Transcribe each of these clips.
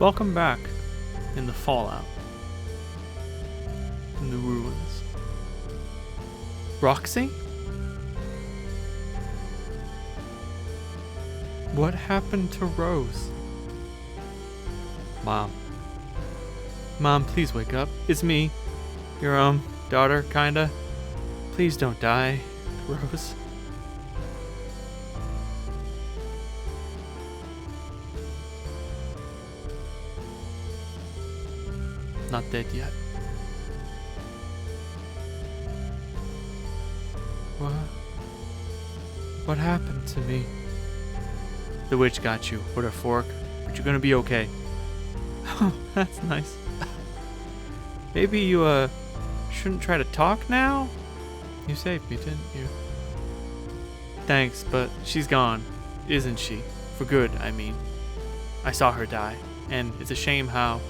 Welcome back in the fallout. In the ruins. Roxy? What happened to Rose? Mom. Mom, please wake up. It's me. Your, daughter, kinda. Please don't die, Rose. Not dead yet. What happened to me? The witch got you with her fork, but you're gonna be okay. Oh, that's nice. Maybe you, shouldn't try to talk now? You saved me, didn't you? Thanks, but she's gone, isn't she? For good, I mean. I saw her die, and it's a shame how...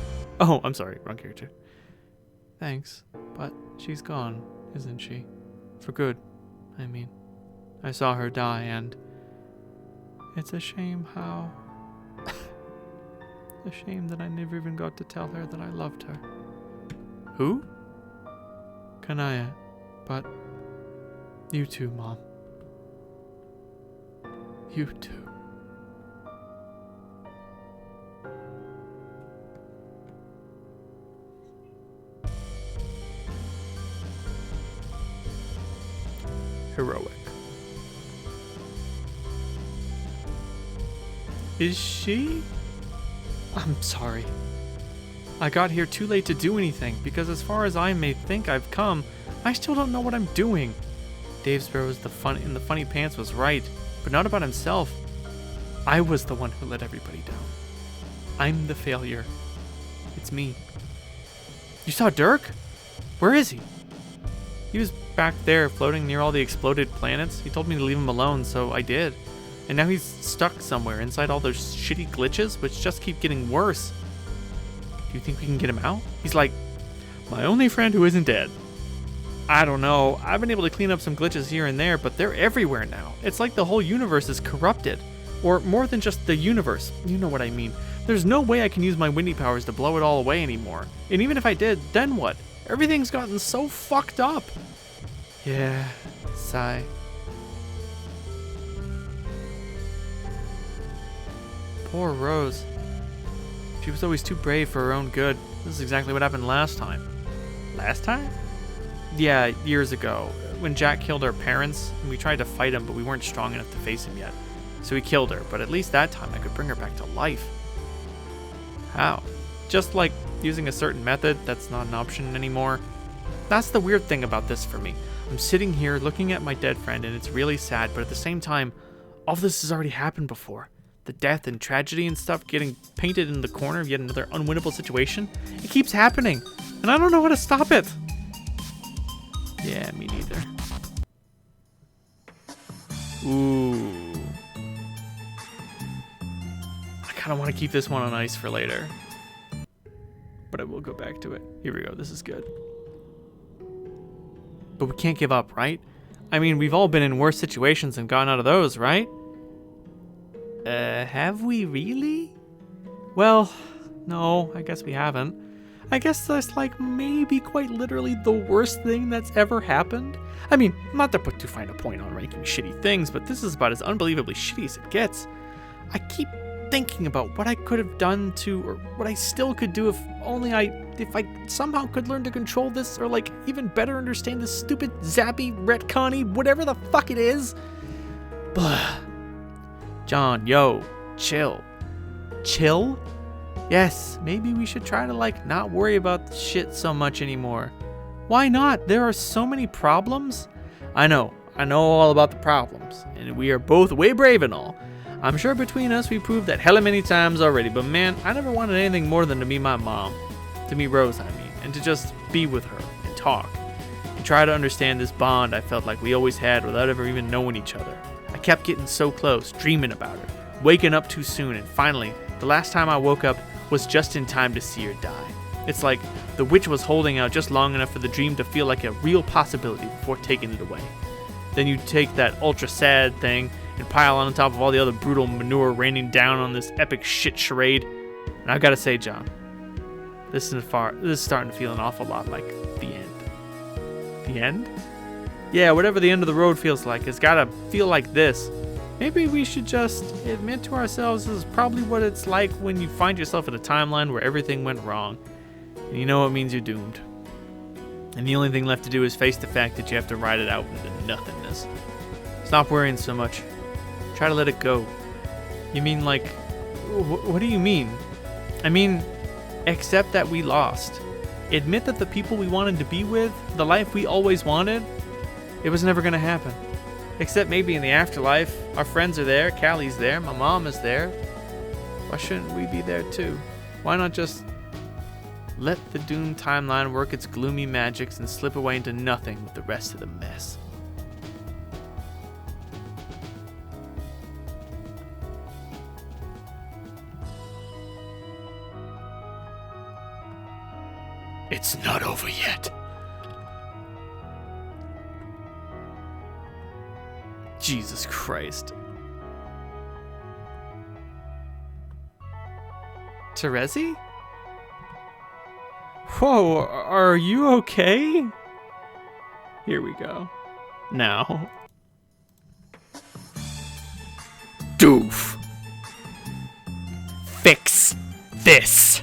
Oh, I'm sorry, wrong character. Thanks, but she's gone, isn't she? For good, I mean. I saw her die, and it's a shame how... a shame that I never even got to tell her that I loved her. Who? Kanaya, but you too, Mom. You too. Heroic. Is she? I'm sorry. I got here too late to do anything, because as far as I may think I've come, I still don't know what I'm doing. Dave Sparrow's in the funny pants was right, but not about himself. I was the one who let everybody down. I'm the failure. It's me. You saw Dirk? Where is he? He was back there, floating near all the exploded planets. He told me to leave him alone, so I did. And now he's stuck somewhere inside all those shitty glitches, which just keep getting worse. Do you think we can get him out? He's like, my only friend who isn't dead. I don't know. I've been able to clean up some glitches here and there, but they're everywhere now. It's like the whole universe is corrupted. Or more than just the universe. You know what I mean. There's no way I can use my windy powers to blow it all away anymore. And even if I did, then what? Everything's gotten so fucked up. Yeah, sigh. Poor Rose. She was always too brave for her own good. This is exactly what happened last time. Last time? Yeah, years ago. When Jack killed our parents, and we tried to fight him, but we weren't strong enough to face him yet. So he killed her, but at least that time I could bring her back to life. How? Just like using a certain method that's not an option anymore. That's the weird thing about this for me. I'm sitting here looking at my dead friend, and it's really sad, but at the same time, all this has already happened before. The death and tragedy and stuff getting painted in the corner of yet another unwinnable situation. It keeps happening, and I don't know how to stop it. Yeah, me neither. Ooh. I kind of want to keep this one on ice for later. But I will go back to it. Here we go, this is good. But we can't give up, right? I mean, we've all been in worse situations and gotten out of those, right? Have we really? Well, no, I guess we haven't. I guess that's like maybe quite literally the worst thing that's ever happened. I mean, not to put too fine a point on ranking shitty things, but this is about as unbelievably shitty as it gets. I keep thinking about what I could have done to, or what I still could do if I somehow could learn to control this, or like even better understand this stupid zappy, retconny, whatever the fuck it is. Blah. John, yo, chill. Chill? Yes, maybe we should try to like not worry about shit so much anymore. Why not? There are so many problems. I know all about the problems, and we are both way brave and all. I'm sure between us we proved that hella many times already, but man, I never wanted anything more than to meet my mom. To meet Rose, I mean, and to just be with her and talk. And try to understand this bond I felt like we always had without ever even knowing each other. I kept getting so close, dreaming about her, waking up too soon, and finally, the last time I woke up was just in time to see her die. It's like the witch was holding out just long enough for the dream to feel like a real possibility before taking it away. Then you take that ultra sad thing and pile on top of all the other brutal manure raining down on this epic shit charade. And I gotta say, John, this is starting to feel an awful lot like the end. The end? Yeah, whatever the end of the road feels like, it's gotta feel like this. Maybe we should just admit to ourselves this is probably what it's like when you find yourself in a timeline where everything went wrong. And you know it means you're doomed. And the only thing left to do is face the fact that you have to ride it out into nothingness. Stop worrying so much. Try to let it go. You mean like... What do you mean? I mean, accept that we lost. Admit that the people we wanted to be with, the life we always wanted, it was never going to happen. Except maybe in the afterlife, our friends are there, Callie's there, my mom is there. Why shouldn't we be there too? Why not just let the doomed timeline work its gloomy magics and slip away into nothing with the rest of the mess? It's not over yet. Jesus Christ. Terezi? Whoa, are you okay? Here we go. Now. Doof. Fix this.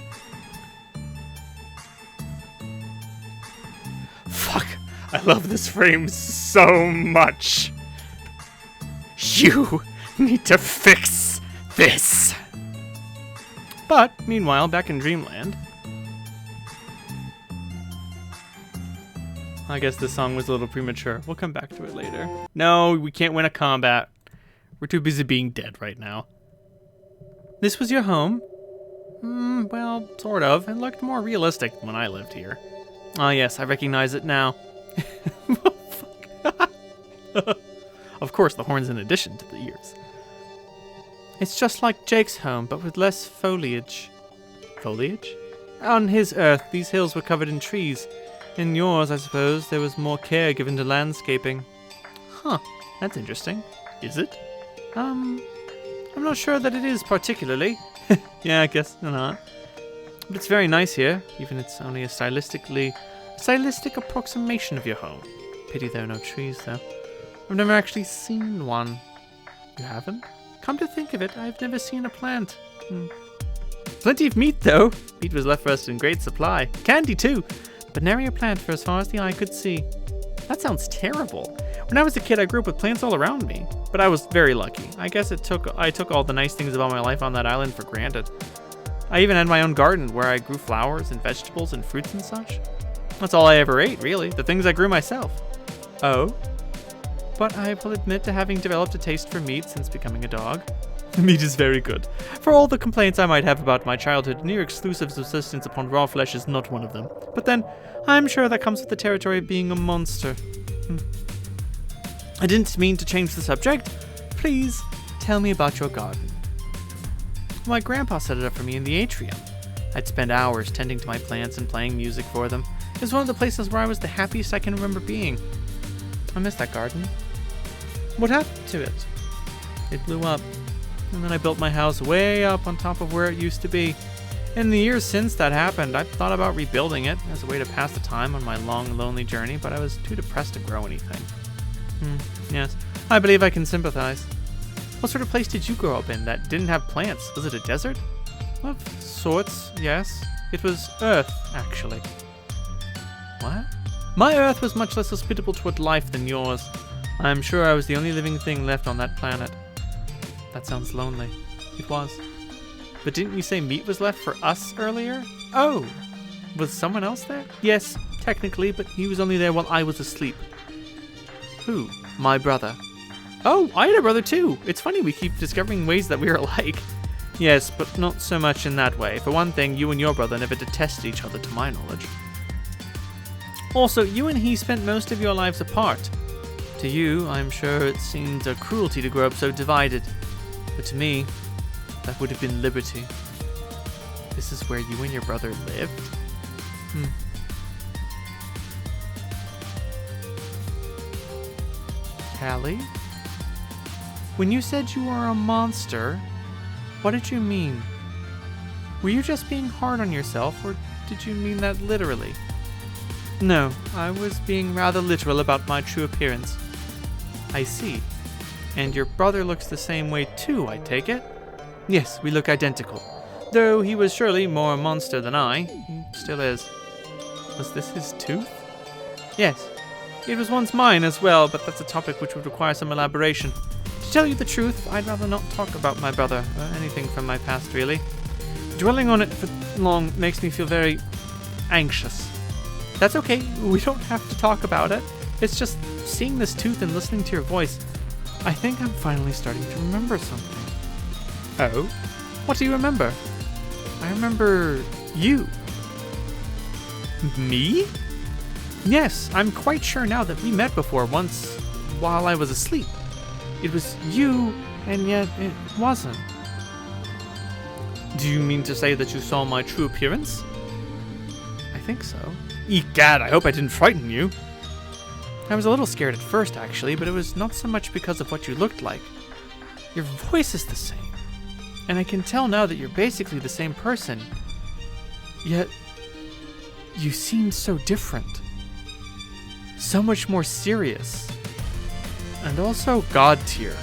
Fuck, I love this frame so much. You need to fix this. But, meanwhile, back in Dreamland. I guess this song was a little premature. We'll come back to it later. No, we can't win a combat. We're too busy being dead right now. This was your home? Well, sort of. It looked more realistic when I lived here. Oh yes, I recognize it now. Of course, the horns in addition to the ears. It's just like Jake's home, but with less foliage. Foliage? On his earth, these hills were covered in trees. In yours, I suppose, there was more care given to landscaping. Huh, that's interesting. Is it? I'm not sure that it is particularly. Yeah, I guess not. But it's very nice here, even if it's only a stylistic approximation of your home. Pity there are no trees, though. I've never actually seen one. You haven't? Come to think of it, I've never seen a plant. Plenty of meat, though. Meat was left for us in great supply. Candy, too. But nary a plant for as far as the eye could see. That sounds terrible. When I was a kid, I grew up with plants all around me. But I was very lucky. I guess I took all the nice things about my life on that island for granted. I even had my own garden where I grew flowers and vegetables and fruits and such. That's all I ever ate, really. The things I grew myself. Oh? But I will admit to having developed a taste for meat since becoming a dog. Meat is very good. For all the complaints I might have about my childhood, near exclusive subsistence upon raw flesh is not one of them. But then, I'm sure that comes with the territory of being a monster. I didn't mean to change the subject. Please, tell me about your garden. My grandpa set it up for me in the atrium. I'd spend hours tending to my plants and playing music for them. It was one of the places where I was the happiest I can remember being. I miss that garden. What happened to it? It blew up. And then I built my house way up on top of where it used to be. In the years since that happened, I thought about rebuilding it as a way to pass the time on my long, lonely journey, but I was too depressed to grow anything. Yes, I believe I can sympathize. What sort of place did you grow up in that didn't have plants? Was it a desert? Of sorts, yes. It was Earth, actually. What? My Earth was much less hospitable toward life than yours. I'm sure I was the only living thing left on that planet. That sounds lonely. It was. But didn't you say meat was left for us earlier? Oh! Was someone else there? Yes, technically, but he was only there while I was asleep. Who? My brother. Oh, I had a brother too! It's funny we keep discovering ways that we're alike. Yes, but not so much in that way. For one thing, you and your brother never detested each other to my knowledge. Also, you and he spent most of your lives apart. To you, I'm sure it seemed a cruelty to grow up so divided. But to me, that would have been liberty. This is where you and your brother lived? Callie? When you said you were a monster, what did you mean? Were you just being hard on yourself, or did you mean that literally? No, I was being rather literal about my true appearance. I see. And your brother looks the same way too, I take it? Yes, we look identical. Though he was surely more a monster than I. Still is. Was this his tooth? Yes. It was once mine as well, but that's a topic which would require some elaboration. To tell you the truth, I'd rather not talk about my brother, or anything from my past, really. Dwelling on it for long makes me feel very anxious. That's okay, we don't have to talk about it. It's just seeing this tooth and listening to your voice. I think I'm finally starting to remember something. Oh? What do you remember? I remember you. Me? Yes, I'm quite sure now that we met before once while I was asleep. It was you, and yet it wasn't. Do you mean to say that you saw my true appearance? I think so. Egad, I hope I didn't frighten you. I was a little scared at first, actually, but it was not so much because of what you looked like. Your voice is the same. And I can tell now that you're basically the same person. Yet, you seem so different. So much more serious. And also God tier.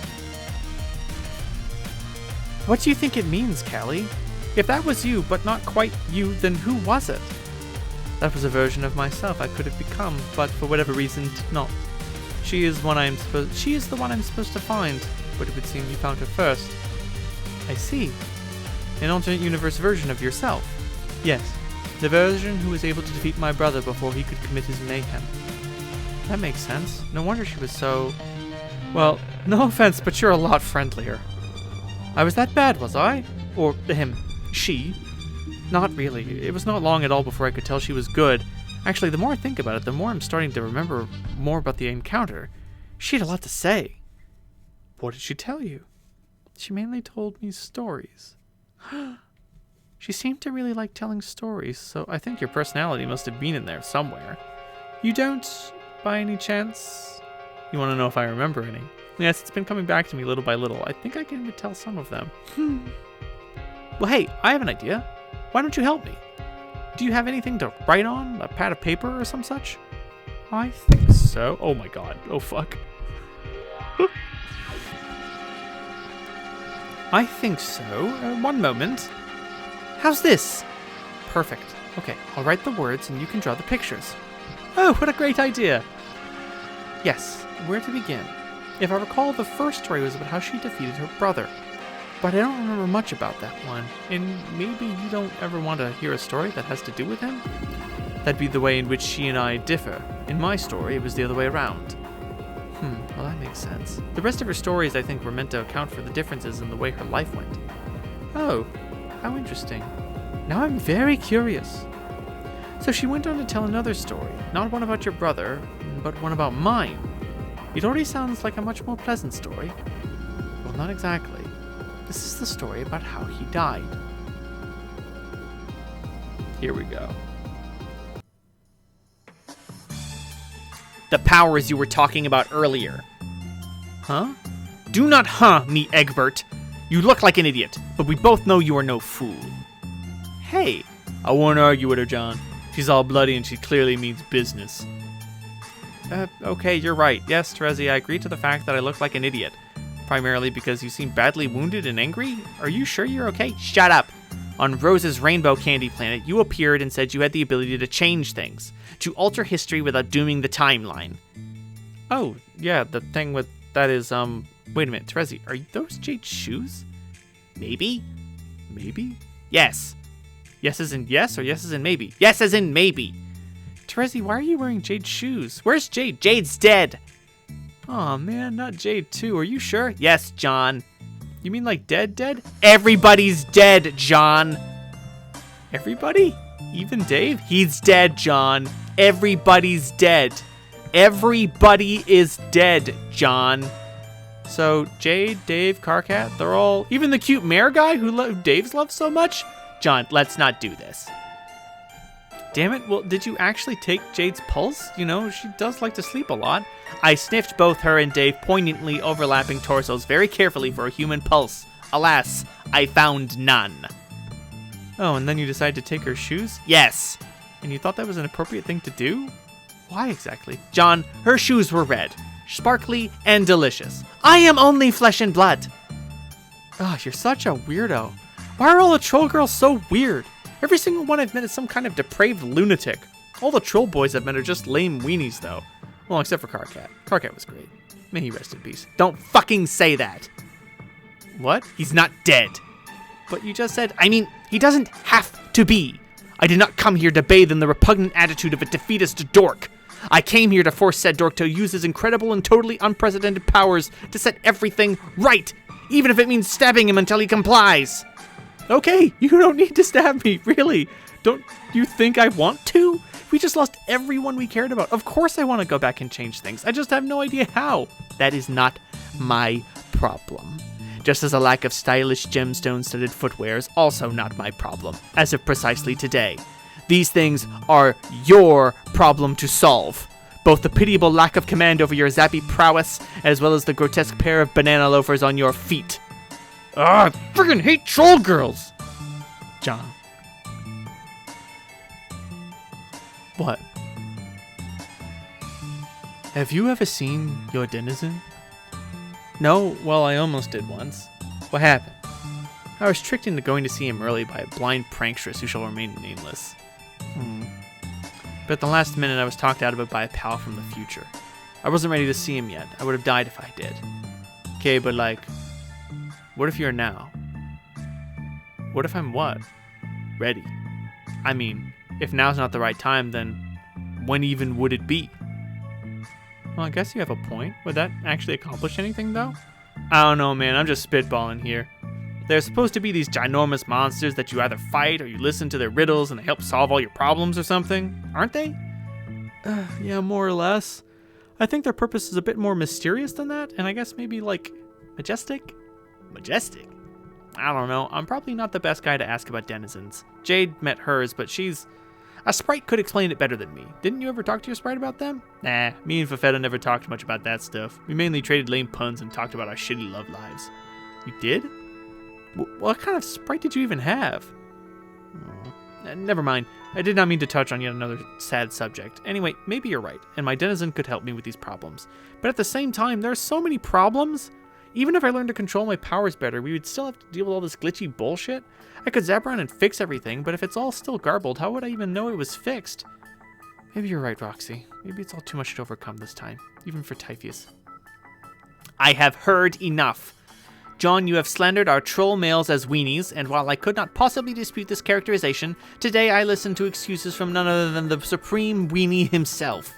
What do you think it means, Callie? If that was you, but not quite you, then who was it? That was a version of myself I could have become, but for whatever reason did not. She is the one I'm supposed to find, but it would seem you found her first. I see. An alternate universe version of yourself. Yes, the version who was able to defeat my brother before he could commit his mayhem. That makes sense. No wonder she was so... Well, no offense, but you're a lot friendlier. I was that bad, was I? Or him. She. Not really. It was not long at all before I could tell she was good. Actually, the more I think about it, the more I'm starting to remember more about the encounter. She had a lot to say. What did she tell you? She mainly told me stories. She seemed to really like telling stories, so I think your personality must have been in there somewhere. You don't, by any chance? You want to know if I remember any? Yes, it's been coming back to me little by little. I think I can even tell some of them. Well, hey, I have an idea. Why don't you help me? Do you have anything to write on? A pad of paper or some such? I think so. Oh my god. Oh fuck. I think so. One moment. How's this? Perfect. Okay, I'll write the words and you can draw the pictures. Oh, what a great idea. Yes, where to begin? If I recall, the first story was about how she defeated her brother. But I don't remember much about that one. And maybe you don't ever want to hear a story that has to do with him? That'd be the way in which she and I differ. In my story, it was the other way around. Well, that makes sense. The rest of her stories, I think, were meant to account for the differences in the way her life went. Oh, how interesting. Now I'm very curious. So she went on to tell another story, not one about your brother, but one about mine. It already sounds like a much more pleasant story. Well, not exactly. This is the story about how he died. Here we go. The powers you were talking about earlier. Huh? Do not me, Egbert. You look like an idiot, but we both know you are no fool. Hey, I won't argue with her, John. She's all bloody and she clearly means business. Okay, you're right. Yes, Terezi, I agree to the fact that I look like an idiot. Primarily because you seem badly wounded and angry? Are you sure you're okay? Shut up! On Rose's Rainbow Candy Planet, you appeared and said you had the ability to change things, to alter history without dooming the timeline. Oh, yeah, the thing with that is, wait a minute, Terezi, are those Jade's shoes? Maybe? Maybe? Yes. Yes as in yes, or yes as in maybe? Yes as in maybe. Terezi, why are you wearing Jade's shoes? Where's Jade? Jade's dead. Aw, man, not Jade too, are you sure? Yes, John. You mean like dead? Everybody's dead, John. Everybody? Even Dave? He's dead, John. Everybody's dead. Everybody is dead, John. So, Jade, Dave, Carcat, they're all... Even the cute mare guy who Dave's loves so much? John, let's not do this. Damn it, well, did you actually take Jade's pulse? You know, she does like to sleep a lot. I sniffed both her and Dave poignantly overlapping torsos very carefully for a human pulse. Alas, I found none. Oh, and then you decided to take her shoes? Yes. And you thought that was an appropriate thing to do? Why exactly? John, her shoes were red, sparkly, and delicious. I am only flesh and blood. Oh, you're such a weirdo. Why are all the troll girls so weird? Every single one I've met is some kind of depraved lunatic. All the troll boys I've met are just lame weenies, though. Well, except for Carcat. Carcat was great. May he rest in peace. Don't fucking say that. What? He's not dead. But you just said... I mean, he doesn't have to be. I did not come here to bathe in the repugnant attitude of a defeatist dork. I came here to force said dork to use his incredible and totally unprecedented powers to set everything right, even if it means stabbing him until he complies. Okay, you don't need to stab me, really. Don't you think I want to? We just lost everyone we cared about. Of course I want to go back and change things. I just have no idea how. That is not my problem. Just as a lack of stylish gemstone-studded footwear is also not my problem, as of precisely today. These things are your problem to solve. Both the pitiable lack of command over your zappy prowess, as well as the grotesque pair of banana loafers on your feet. I friggin' hate troll girls! John. What? Have you ever seen your denizen? No, well, I almost did once. What happened? I was tricked into going to see him early by a blind prankstress who shall remain nameless. But at the last minute, I was talked out of it by a pal from the future. I wasn't ready to see him yet. I would have died if I did. Okay, but like, what if you're now? What if I'm what? Ready. I mean, if now's not the right time, then when even would it be? Well, I guess you have a point. Would that actually accomplish anything, though? I don't know, man. I'm just spitballing here. There's supposed to be these ginormous monsters that you either fight or you listen to their riddles and they help solve all your problems or something, aren't they? Yeah, more or less. I think their purpose is a bit more mysterious than that, and I guess maybe, like, majestic? Majestic? I don't know. I'm probably not the best guy to ask about denizens. Jade met hers, but she's... A sprite could explain it better than me. Didn't you ever talk to your sprite about them? Nah, me and Fafetta never talked much about that stuff. We mainly traded lame puns and talked about our shitty love lives. You did? What kind of sprite did you even have? Never mind. I did not mean to touch on yet another sad subject. Anyway, maybe you're right, and my denizen could help me with these problems. But at the same time, there are so many problems. Even if I learned to control my powers better, we would still have to deal with all this glitchy bullshit. I could zap around and fix everything, but if it's all still garbled, how would I even know it was fixed? Maybe you're right, Roxy. Maybe it's all too much to overcome this time, even for Typheus. I have heard enough. John, you have slandered our troll males as weenies, and while I could not possibly dispute this characterization, today I listened to excuses from none other than the supreme weenie himself.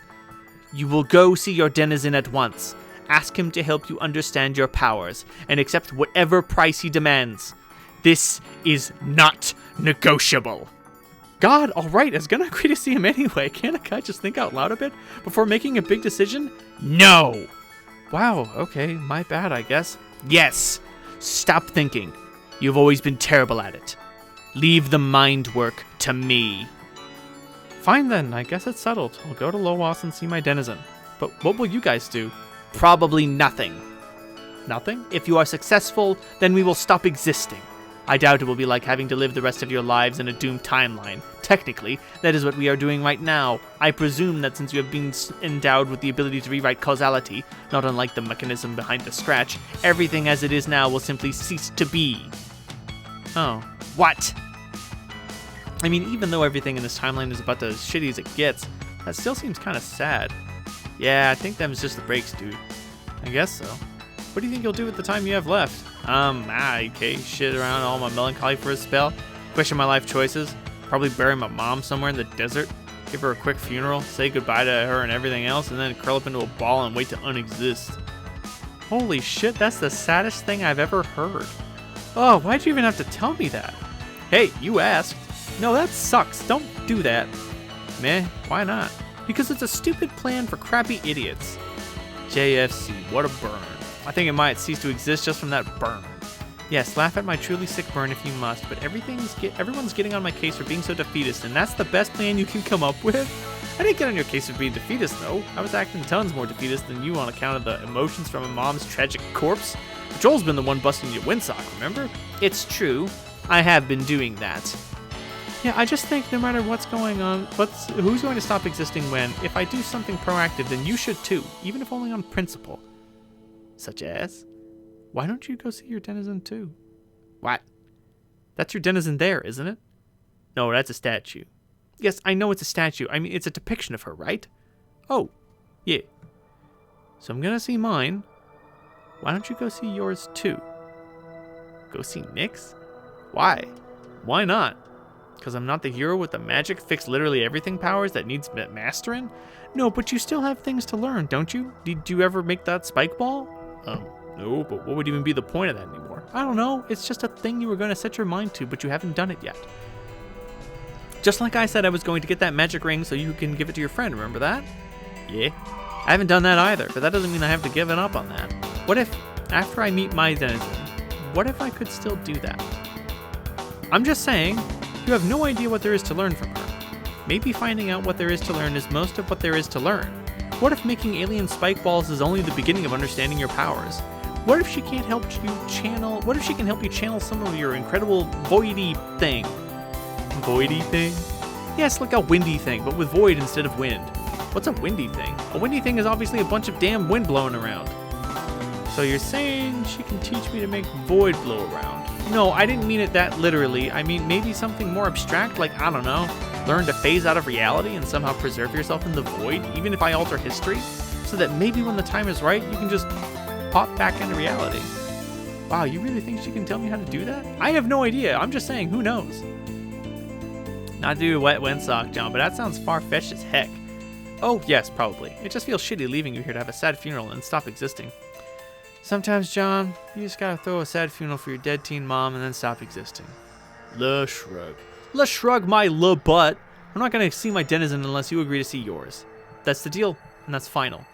You will go see your denizen at once. Ask him to help you understand your powers, and accept whatever price he demands. This is not negotiable. God, alright, I was gonna agree to see him anyway. Can't a guy just think out loud a bit before making a big decision? No! Wow, okay, my bad, I guess. Yes! Stop thinking. You've always been terrible at it. Leave the mind work to me. Fine then, I guess it's settled. I'll go to Lowas and see my denizen. But what will you guys do? Probably nothing. Nothing? If you are successful, then we will stop existing. I doubt it will be like having to live the rest of your lives in a doomed timeline. Technically, that is what we are doing right now. I presume that since you have been endowed with the ability to rewrite causality, not unlike the mechanism behind the scratch, everything as it is now will simply cease to be. Oh. What? I mean, even though everything in this timeline is about as shitty as it gets, that still seems kind of sad. Yeah, I think them's just the breaks, dude. I guess so. What do you think you'll do with the time you have left? Okay, shit around all my melancholy for a spell, question my life choices, probably bury my mom somewhere in the desert, give her a quick funeral, say goodbye to her and everything else, and then curl up into a ball and wait to unexist. Holy shit, that's the saddest thing I've ever heard. Oh, why'd you even have to tell me that? Hey, you asked. No, that sucks. Don't do that. Meh, why not? Because it's a stupid plan for crappy idiots. JFC, what a burn. I think it might cease to exist just from that burn. Yes, laugh at my truly sick burn if you must, but everyone's getting on my case for being so defeatist, and that's the best plan you can come up with? I didn't get on your case for being defeatist, though. I was acting tons more defeatist than you on account of the emotions from a mom's tragic corpse. Joel's been the one busting your windsock, remember? It's true. I have been doing that. Yeah, I just think no matter what's going on, who's going to stop existing when, if I do something proactive, then you should too, even if only on principle. Such as, why don't you go see your denizen too? What? That's your denizen there, isn't it? No, that's a statue. Yes, I know it's a statue. I mean, it's a depiction of her, right? Oh, yeah. So I'm gonna see mine. Why don't you go see yours too? Go see Nick's? Why? Why not? Because I'm not the hero with the magic fix literally everything powers that needs mastering? No, but you still have things to learn, don't you? Did you ever make that spike ball? No, but what would even be the point of that anymore? I don't know. It's just a thing you were going to set your mind to, but you haven't done it yet. Just like I said I was going to get that magic ring so you can give it to your friend, remember that? Yeah. I haven't done that either, but that doesn't mean I have to give it up on that. What if, after I meet my denizen, what if I could still do that? I'm just saying, you have no idea what there is to learn from her. Maybe finding out what there is to learn is most of what there is to learn. What if making alien spike balls is only the beginning of understanding your powers? What if she can't help you channel? What if she can help you channel some of your incredible voidy thing? Voidy thing? Yes, like a windy thing, but with void instead of wind. What's a windy thing? A windy thing is obviously a bunch of damn wind blowing around. So you're saying she can teach me to make void blow around? No, I didn't mean it that literally. I mean maybe something more abstract, like, I don't know, learn to phase out of reality and somehow preserve yourself in the void, even if I alter history, so that maybe when the time is right, you can just pop back into reality. Wow, you really think she can tell me how to do that? I have no idea. I'm just saying, who knows? Not to do a wet windsock, John, but that sounds far-fetched as heck. Oh, yes, probably. It just feels shitty leaving you here to have a sad funeral and stop existing. Sometimes, John, you just gotta throw a sad funeral for your dead teen mom and then stop existing. Le shrug. Le shrug my le butt. I'm not gonna see my denizen unless you agree to see yours. That's the deal, and that's final.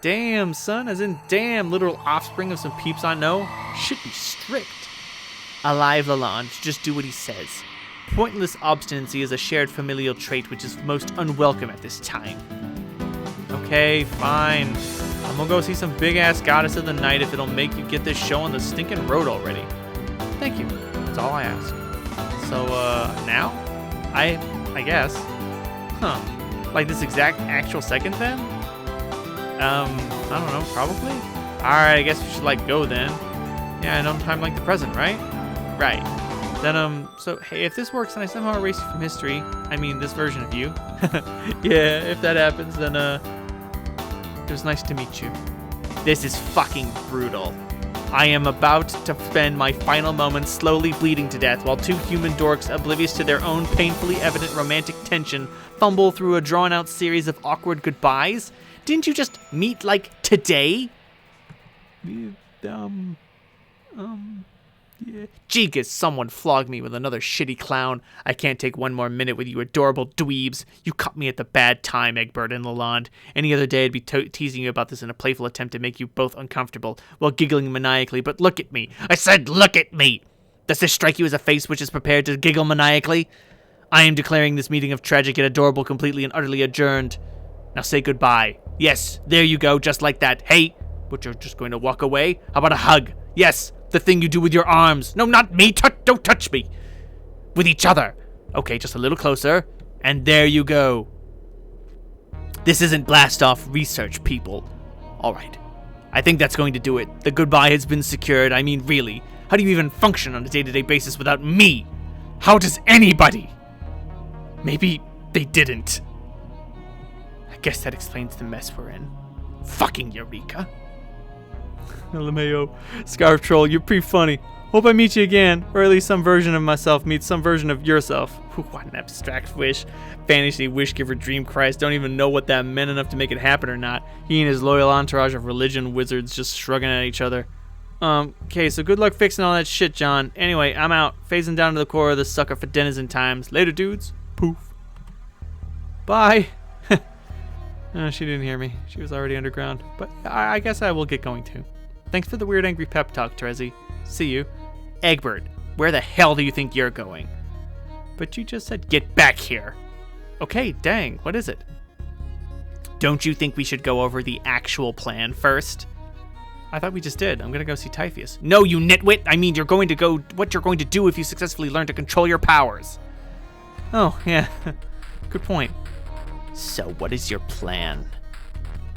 Damn, son, as in damn, literal offspring of some peeps I know. Should be strict. Alive, Lalonde, just do what he says. Pointless obstinacy is a shared familial trait which is most unwelcome at this time. Okay, fine. I'm gonna go see some big-ass goddess of the night if it'll make you get this show on the stinking road already. Thank you. That's all I ask. So, now? I guess. Huh. Like this exact actual second then? I don't know, probably? Alright, I guess we should, like, go then. Yeah, no time like the present, right? Right. Then, so, hey, if this works and I somehow erase you from history, I mean, this version of you. Yeah, if that happens, then, it was nice to meet you. This is fucking brutal. I am about to spend my final moments slowly bleeding to death while two human dorks, oblivious to their own painfully evident romantic tension, fumble through a drawn-out series of awkward goodbyes. Didn't you just meet, like, today? Yeah. Jeegus, someone flog me with another shitty clown. I can't take one more minute with you adorable dweebs. You caught me at the bad time, Egbert and Lalonde. Any other day I'd be teasing you about this in a playful attempt to make you both uncomfortable, while giggling maniacally, but look at me. I said look at me! Does this strike you as a face which is prepared to giggle maniacally? I am declaring this meeting of tragic yet adorable completely and utterly adjourned. Now say goodbye. Yes, there you go, just like that. Hey, but you're just going to walk away? How about a hug? Yes! The thing you do with your arms. No, not me. Don't touch me. With each other. Okay, just a little closer. And there you go. This isn't blast-off research, people. All right. I think that's going to do it. The goodbye has been secured. I mean, really. How do you even function on a day-to-day basis without me? How does anybody? Maybe they didn't. I guess that explains the mess we're in. Fucking Eureka. LMAO. Scarf Troll, you're pretty funny. Hope I meet you again, or at least some version of myself meets some version of yourself. What an abstract wish. Fantasy wish giver dream Christ don't even know what that meant enough to make it happen or not. He and his loyal entourage of religion wizards just shrugging at each other. Okay, so good luck fixing all that shit, John. Anyway, I'm out. Phasing down to the core of the sucker for denizen times. Later, dudes. Poof. Bye. She didn't hear me. She was already underground. But I guess I will get going too. Thanks for the weird angry pep talk, Trezzy. See you. Egbert, where the hell do you think you're going? But you just said get back here. Okay, dang, what is it? Don't you think we should go over the actual plan first? I thought we just did. I'm gonna go see Typheus. No, you nitwit! I mean, what you're going to do if you successfully learn to control your powers. Oh, yeah. Good point. So what is your plan?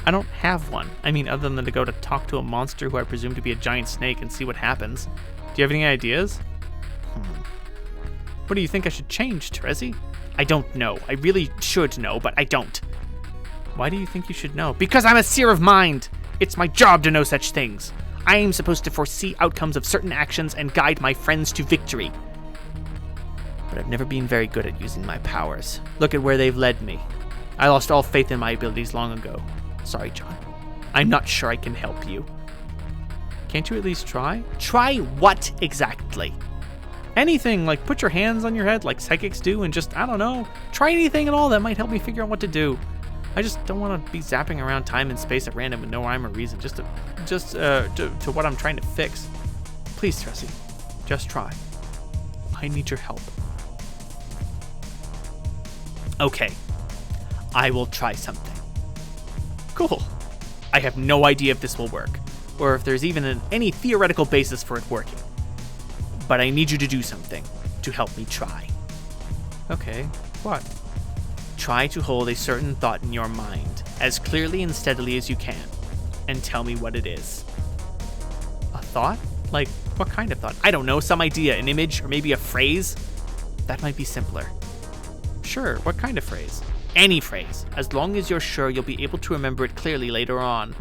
I don't have one. I mean, other than to go to talk to a monster who I presume to be a giant snake and see what happens. Do you have any ideas? What do you think I should change, Terezi? I don't know. I really should know, but I don't. Why do you think you should know? Because I'm a seer of mind. It's my job to know such things. I am supposed to foresee outcomes of certain actions and guide my friends to victory. But I've never been very good at using my powers. Look at where they've led me. I lost all faith in my abilities long ago. Sorry, John. I'm not sure I can help you. Can't you at least try? Try what exactly? Anything, like put your hands on your head like psychics do and just, I don't know, try anything at all that might help me figure out what to do. I just don't want to be zapping around time and space at random with no rhyme or reason, just to what I'm trying to fix. Please, Terezi, just try. I need your help. Okay, I will try something. Cool. I have no idea if this will work, or if there's even any theoretical basis for it working. But I need you to do something to help me try. Okay, what? Try to hold a certain thought in your mind as clearly and steadily as you can, and tell me what it is. A thought? Like, what kind of thought? I don't know, some idea, an image, or maybe a phrase? That might be simpler. Sure, what kind of phrase? Any phrase, as long as you're sure you'll be able to remember it clearly later on.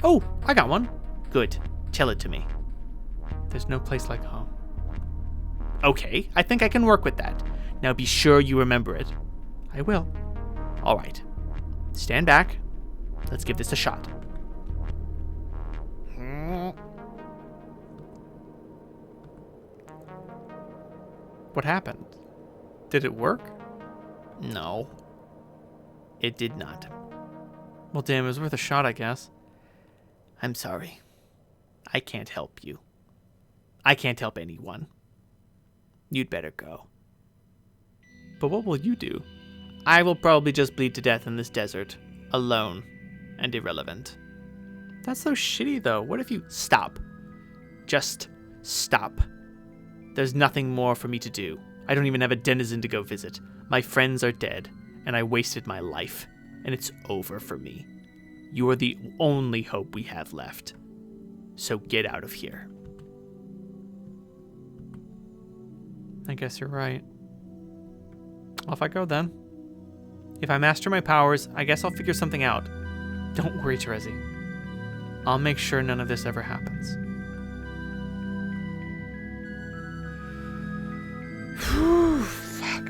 Oh, I got one. Good. Tell it to me. There's no place like home. Okay, I think I can work with that. Now be sure you remember it. I will. All right. Stand back. Let's give this a shot. What happened? Did it work? No. It did not. Well, damn, it was worth a shot, I guess. I'm sorry. I can't help you. I can't help anyone. You'd better go. But what will you do? I will probably just bleed to death in this desert, alone and irrelevant. That's so shitty, though. What if you... Stop. Just stop. There's nothing more for me to do. I don't even have a denizen to go visit. My friends are dead, and I wasted my life, and it's over for me. You are the only hope we have left. So get out of here. I guess you're right. Off I go then. If I master my powers, I guess I'll figure something out. Don't worry, Terezi. I'll make sure none of this ever happens. Whew, fuck.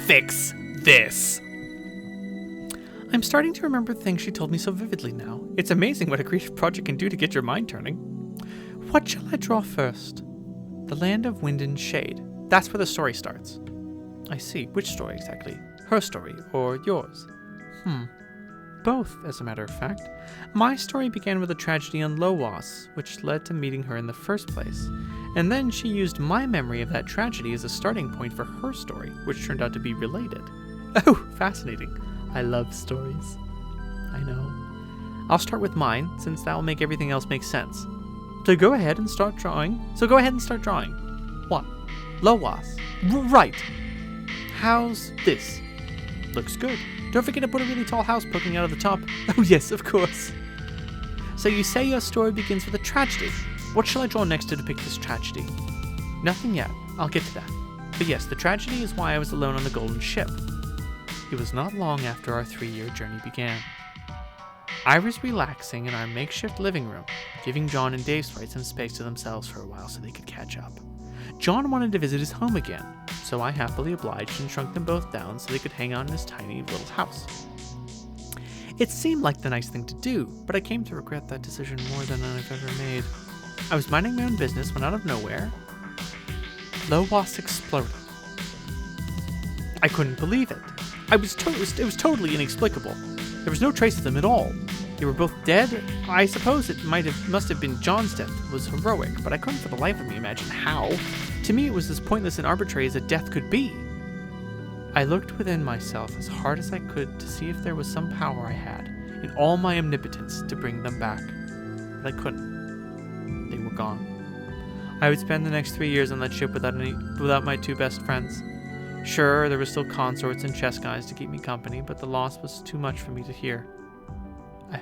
Fix this. I'm starting to remember things she told me so vividly now. It's amazing what a creative project can do to get your mind turning. What shall I draw first? The Land of Wind and Shade. That's where the story starts. I see. Which story exactly? Her story or yours? Both, as a matter of fact. My story began with a tragedy on Lowas, which led to meeting her in the first place. And then she used my memory of that tragedy as a starting point for her story, which turned out to be related. Oh, fascinating. I love stories. I know. I'll start with mine, since that will make everything else make sense. So go ahead and start drawing. What? Lowas. Right. How's this? Looks good. Don't forget to put a really tall house poking out of the top. Oh yes, of course. So you say your story begins with a tragedy. What shall I draw next to depict this tragedy? Nothing yet. I'll get to that. But yes, the tragedy is why I was alone on the Golden Ship. It was not long after our 3-year journey began. I was relaxing in our makeshift living room, giving John and Dave Sprite some space to themselves for a while so they could catch up. John wanted to visit his home again, so I happily obliged and shrunk them both down so they could hang out in his tiny little house. It seemed like the nice thing to do, but I came to regret that decision more than I've ever made. I was minding my own business when out of nowhere, Lowas exploded. I couldn't believe it. It was totally inexplicable. There was no trace of them at all. They were both dead. I suppose it must have been John's death that was heroic, but I couldn't for the life of me imagine how. To me, it was as pointless and arbitrary as a death could be. I looked within myself as hard as I could to see if there was some power I had, in all my omnipotence, to bring them back. But I couldn't. They were gone. I would spend the next 3 years on that ship without my 2 best friends. Sure, there were still consorts and chess guys to keep me company, but the loss was too much for me to hear. I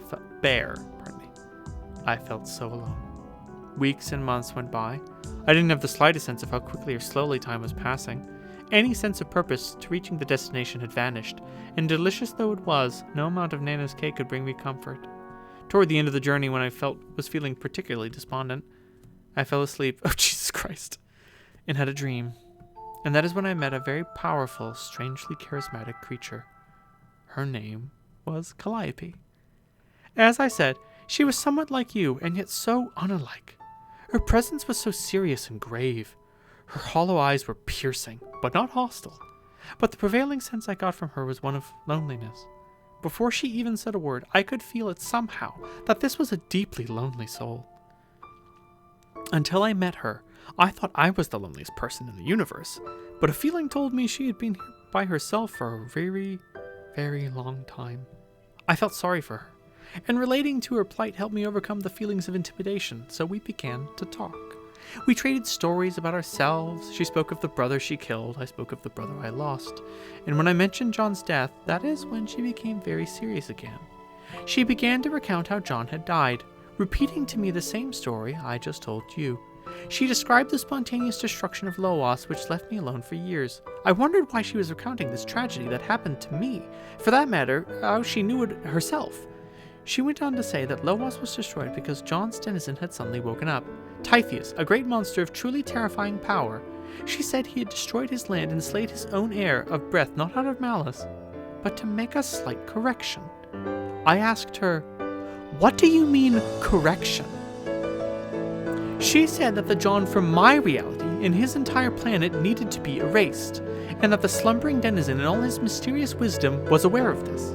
felt so alone. Weeks and months went by. I didn't have the slightest sense of how quickly or slowly time was passing. Any sense of purpose to reaching the destination had vanished, and delicious though it was, no amount of Nana's cake could bring me comfort. Toward the end of the journey, when I was feeling particularly despondent, I fell asleep, oh Jesus Christ, and had a dream. And that is when I met a very powerful, strangely charismatic creature. Her name was Calliope. As I said, she was somewhat like you, and yet so unalike. Her presence was so serious and grave. Her hollow eyes were piercing, but not hostile. But the prevailing sense I got from her was one of loneliness. Before she even said a word, I could feel it somehow, that this was a deeply lonely soul. Until I met her, I thought I was the loneliest person in the universe, but a feeling told me she had been by herself for a very, very long time. I felt sorry for her, and relating to her plight helped me overcome the feelings of intimidation, so we began to talk. We traded stories about ourselves. She spoke of the brother she killed, I spoke of the brother I lost, and when I mentioned John's death, that is when she became very serious again. She began to recount how John had died, repeating to me the same story I just told you. She described the spontaneous destruction of Loas, which left me alone for years. I wondered why she was recounting this tragedy that happened to me. For that matter, how she knew it herself. She went on to say that Loas was destroyed because John's denizen had suddenly woken up. Typheus, a great monster of truly terrifying power. She said he had destroyed his land and slayed his own heir of breath, not out of malice, but to make a slight correction. I asked her, "What do you mean, correction?" She said that the John from my reality and his entire planet needed to be erased, and that the slumbering denizen in all his mysterious wisdom was aware of this.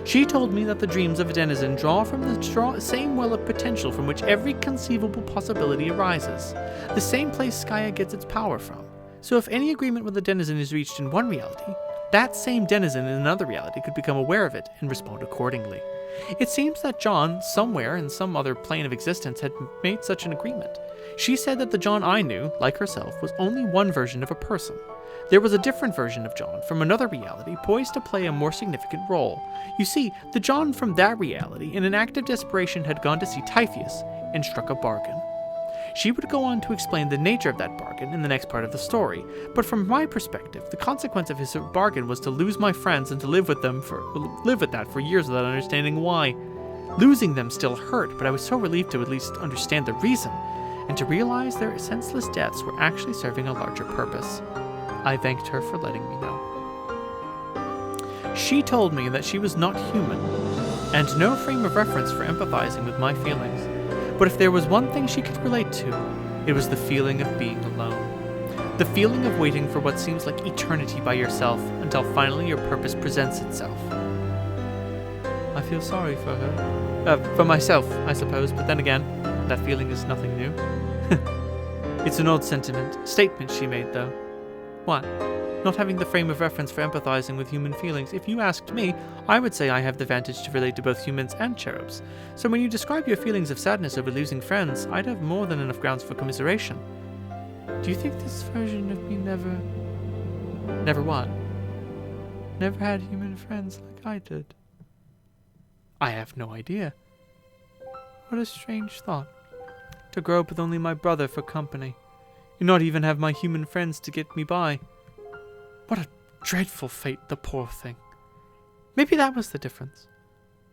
She told me that the dreams of a denizen draw from the same well of potential from which every conceivable possibility arises, the same place Skaya gets its power from. So if any agreement with the denizen is reached in one reality, that same denizen in another reality could become aware of it and respond accordingly. It seems that John, somewhere in some other plane of existence, had made such an agreement. She said that the John I knew, like herself, was only one version of a person. There was a different version of John from another reality poised to play a more significant role. You see, the John from that reality, in an act of desperation, had gone to see Typheus and struck a bargain. She would go on to explain the nature of that bargain in the next part of the story, but from my perspective, the consequence of his bargain was to lose my friends and to live with that for years without understanding why. Losing them still hurt, but I was so relieved to at least understand the reason, and to realize their senseless deaths were actually serving a larger purpose. I thanked her for letting me know. She told me that she was not human, and no frame of reference for empathizing with my feelings. But if there was one thing she could relate to, it was the feeling of being alone. The feeling of waiting for what seems like eternity by yourself until finally your purpose presents itself. I feel sorry for her. For myself, I suppose, but then again, that feeling is nothing new. It's an old statement she made, though. What? Not having the frame of reference for empathizing with human feelings. If you asked me, I would say I have the advantage to relate to both humans and cherubs. So when you describe your feelings of sadness over losing friends, I'd have more than enough grounds for commiseration. Do you think this version of me never what? Never had human friends like I did? I have no idea. What a strange thought. To grow up with only my brother for company, and not even have my human friends to get me by. What a dreadful fate, the poor thing. Maybe that was the difference.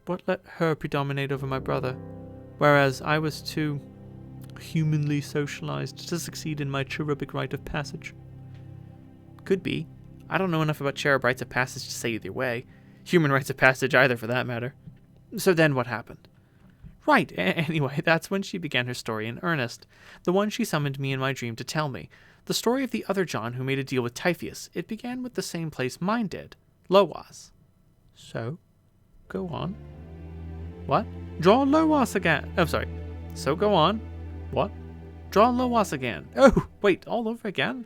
What let her predominate over my brother, whereas I was too humanly socialized to succeed in my cherubic rite of passage? Could be. I don't know enough about cherub rites of passage to say either way. Human rites of passage either, for that matter. So then what happened? Right, anyway, that's when she began her story in earnest. The one she summoned me in my dream to tell me. The story of the other John who made a deal with Typheus. It began with the same place mine did. Loas. So? Go on. What? Draw Loas again. Oh, sorry. So go on. What? Draw Loas again. Oh, wait, all over again?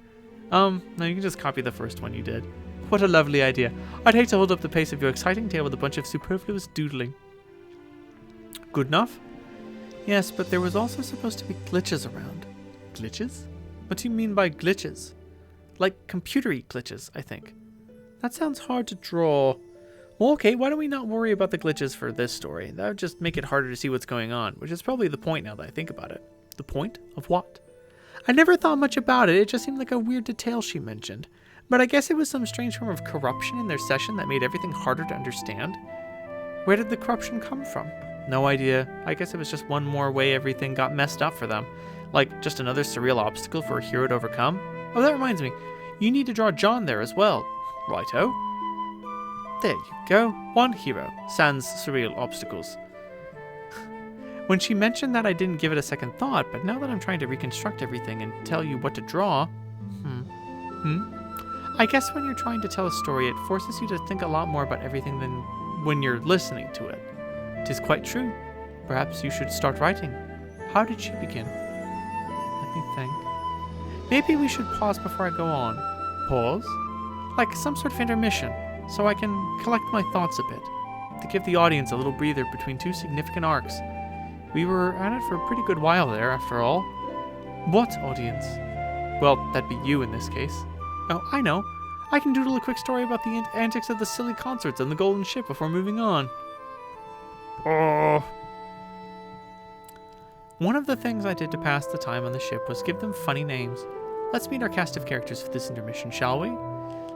No, you can just copy the first one you did. What a lovely idea. I'd hate to hold up the pace of your exciting tale with a bunch of superfluous doodling. Good enough? Yes, but there was also supposed to be glitches around. Glitches? What do you mean by glitches? Like computery glitches, I think. That sounds hard to draw. Well, okay, why don't we not worry about the glitches for this story? That would just make it harder to see what's going on, which is probably the point now that I think about it. The point of what? I never thought much about it. It just seemed like a weird detail she mentioned. But I guess it was some strange form of corruption in their session that made everything harder to understand. Where did the corruption come from? No idea. I guess it was just one more way everything got messed up for them. Like, just another surreal obstacle for a hero to overcome. Oh, that reminds me. You need to draw John there as well. Righto. There you go. One hero. Sans surreal obstacles. When she mentioned that, I didn't give it a second thought, but now that I'm trying to reconstruct everything and tell you what to draw... I guess when you're trying to tell a story, it forces you to think a lot more about everything than when you're listening to it. 'Tis quite true. Perhaps you should start writing. How did you begin? Let me think. Maybe we should pause before I go on. Pause? Like some sort of intermission, so I can collect my thoughts a bit, to give the audience a little breather between two significant arcs. We were at it for a pretty good while there, after all. What audience? Well, that'd be you in this case. Oh, I know. I can doodle a quick story about the antics of the silly concerts and the golden ship before moving on. Oh. One of the things I did to pass the time on the ship was give them funny names. Let's meet our cast of characters for this intermission, shall we?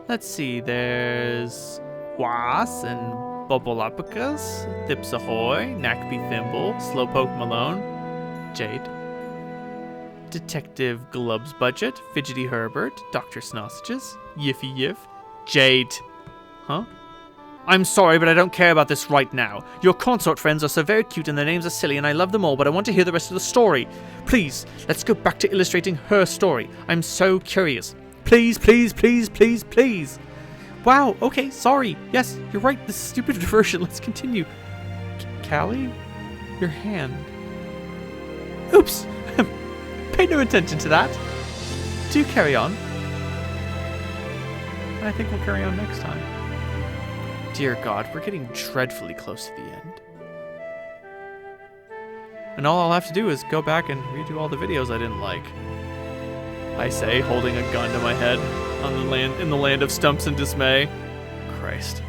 Let's see, there's Was and Bubblopicus, Thips Ahoy, Knackby Thimble, Slowpoke Malone, Jade, Detective Glub's Budget, Fidgety Herbert, Dr. Snossages, Yiffy Yiff, Jade. Huh? I'm sorry, but I don't care about this right now. Your consort friends are so very cute and their names are silly and I love them all, but I want to hear the rest of the story. Please, let's go back to illustrating her story. I'm so curious. Please, please, please, please, please. Wow, okay, sorry. Yes, you're right, this is stupid diversion. Let's continue. Callie? Your hand. Oops. Pay no attention to that. Do carry on. I think we'll carry on next time. Dear God, we're getting dreadfully close to the end. And all I'll have to do is go back and redo all the videos I didn't like. I say, holding a gun to my head on the land in the land of stumps and dismay. Christ.